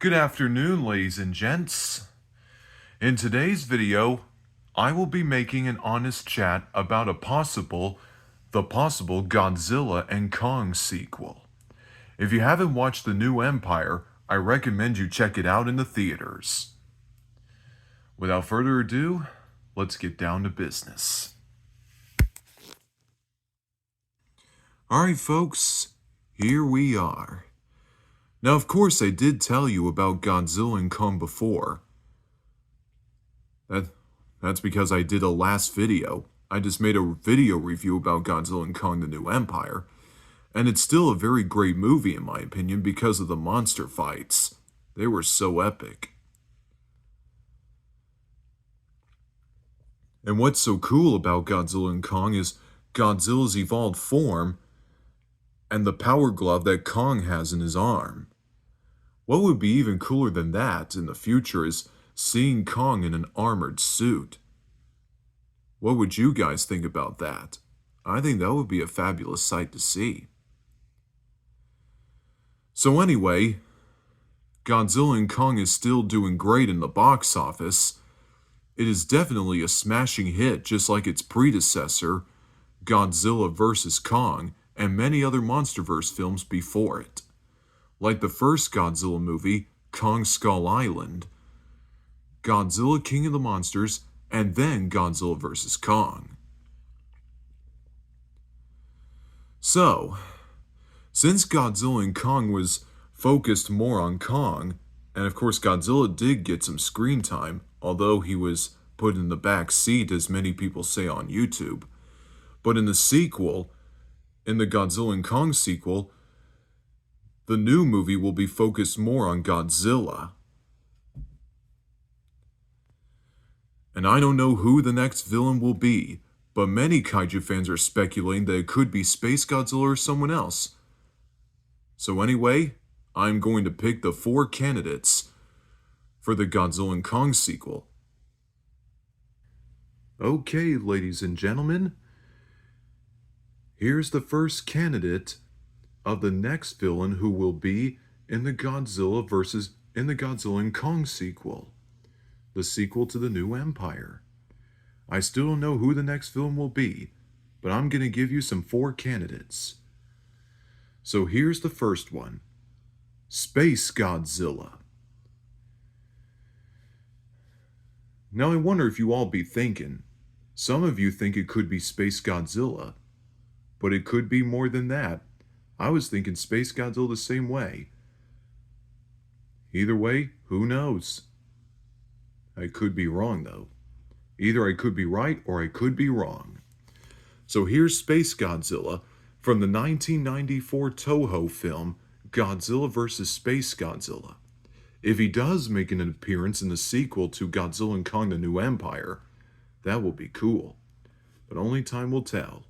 Good afternoon, ladies and gents. In today's video, I will be making an honest chat about the possible Godzilla and Kong sequel. If you haven't watched The New Empire, I recommend you check it out in the theaters. Without further ado, let's get down to business. Alright folks, here we are. Now, of course, I did tell you about Godzilla and Kong before. That's because I did a last video. I just made a video review about Godzilla and Kong the New Empire. And it's still a very great movie in my opinion because of the monster fights. They were so epic. And what's so cool about Godzilla and Kong is Godzilla's evolved form and the power glove that Kong has in his arm. What would be even cooler than that in the future is seeing Kong in an armored suit. What would you guys think about that? I think that would be a fabulous sight to see. So anyway, Godzilla and Kong is still doing great in the box office. It is definitely a smashing hit just like its predecessor, Godzilla vs. Kong, and many other MonsterVerse films before it. Like the first Godzilla movie, Kong Skull Island, Godzilla King of the Monsters, and then Godzilla vs. Kong. So, since Godzilla and Kong was focused more on Kong, and of course Godzilla did get some screen time, although he was put in the back seat as many people say on YouTube, but in the sequel, in the Godzilla and Kong sequel, the new movie will be focused more on Godzilla. And I don't know who the next villain will be, but many kaiju fans are speculating that it could be Space Godzilla or someone else. So anyway, I'm going to pick the 4 candidates for the Godzilla and Kong sequel. Okay, ladies and gentlemen, here's the first candidate of the next villain who will be in the Godzilla and Kong sequel, the sequel to the New Empire. I still don't know who the next villain will be, but I'm going to give you some 4 candidates. So here's the first one, Space Godzilla. Now I wonder if you all be thinking, some of you think it could be Space Godzilla, but it could be more than that. I was thinking Space Godzilla the same way. Either way, who knows? I could be wrong though. Either I could be right or I could be wrong. So here's Space Godzilla from the 1994 Toho film Godzilla vs. Space Godzilla. If he does make an appearance in the sequel to Godzilla and Kong the New Empire, that will be cool. But only time will tell.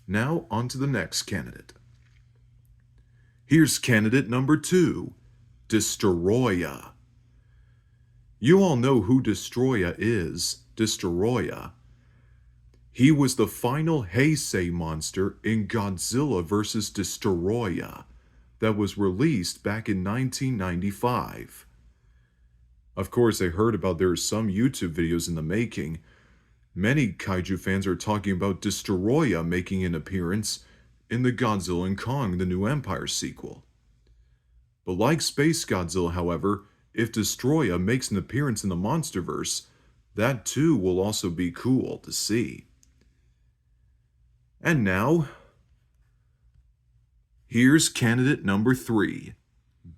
Now on to the next candidate. Here's candidate number 2, Destroya. You all know who Destroya is. Destroya. He was the final Heisei monster in Godzilla vs. Destroya that was released back in 1995. Of course, I heard about there are some YouTube videos in the making. Many kaiju fans are talking about Destroya making an appearance in the Godzilla and Kong the New Empire sequel. But like Space Godzilla, however, if Destroya makes an appearance in the MonsterVerse, that too will also be cool to see. And now, here's candidate number 3,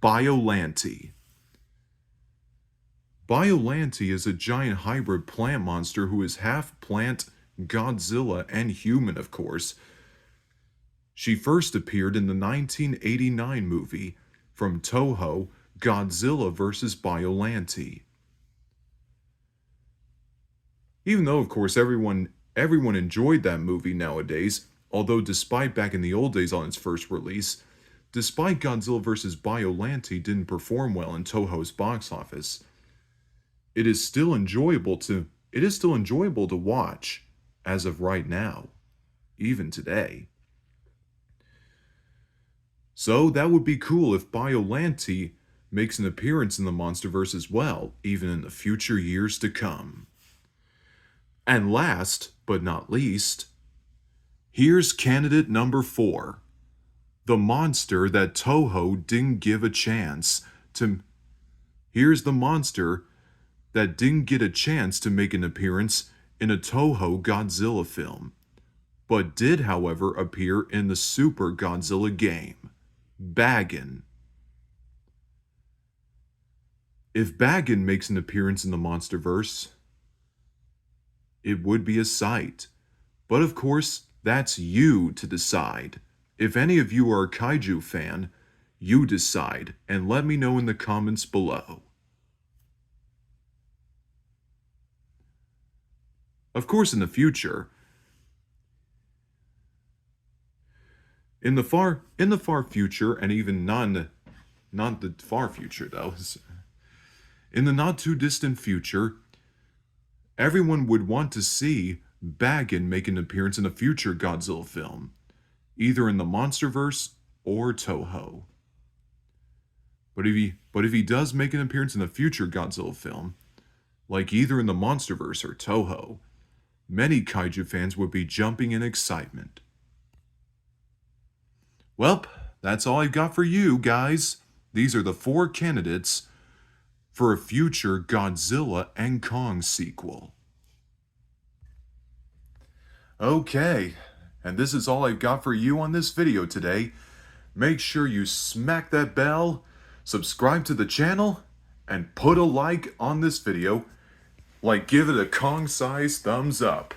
Biollante. Biollante is a giant hybrid plant monster who is half plant, Godzilla, and human, of course. She first appeared in the 1989 movie from Toho, Godzilla vs. Biollante. Even though, of course, everyone enjoyed that movie nowadays, although despite back in the old days on its first release, despite Godzilla vs. Biollante didn't perform well in Toho's box office, it is still enjoyable to watch as of right now, even today. So that would be cool if Biollante makes an appearance in the MonsterVerse as well, even in the future years to come. And last, but not least, here's candidate number 4. The monster that Toho didn't give a chance to... Here's the monster that didn't get a chance to make an appearance in a Toho Godzilla film, but did, however, appear in the Super Godzilla game, Baggin. If Baggin makes an appearance in the MonsterVerse, it would be a sight. But of course, that's you to decide. If any of you are a Kaiju fan, you decide, and let me know in the comments below. Of course, in the future, in the far future, and even not the far future though, in the not too distant future, everyone would want to see Baggin make an appearance in a future Godzilla film, either in the MonsterVerse or Toho. But if he does make an appearance in a future Godzilla film, like either in the MonsterVerse or Toho, many Kaiju fans would be jumping in excitement. Well, that's all I've got for you guys. These are the 4 candidates for a future Godzilla and Kong sequel. Okay, and this is all I've got for you on this video today. Make sure you smack that bell, subscribe to the channel, and put a like on this video. Like, give it a Kong-sized thumbs up.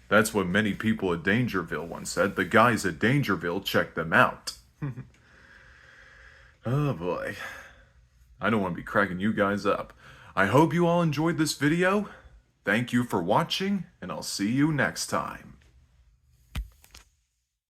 That's what many people at Dangerville once said. The guys at Dangerville, check them out. Oh boy. I don't want to be cracking you guys up. I hope you all enjoyed this video. Thank you for watching, and I'll see you next time.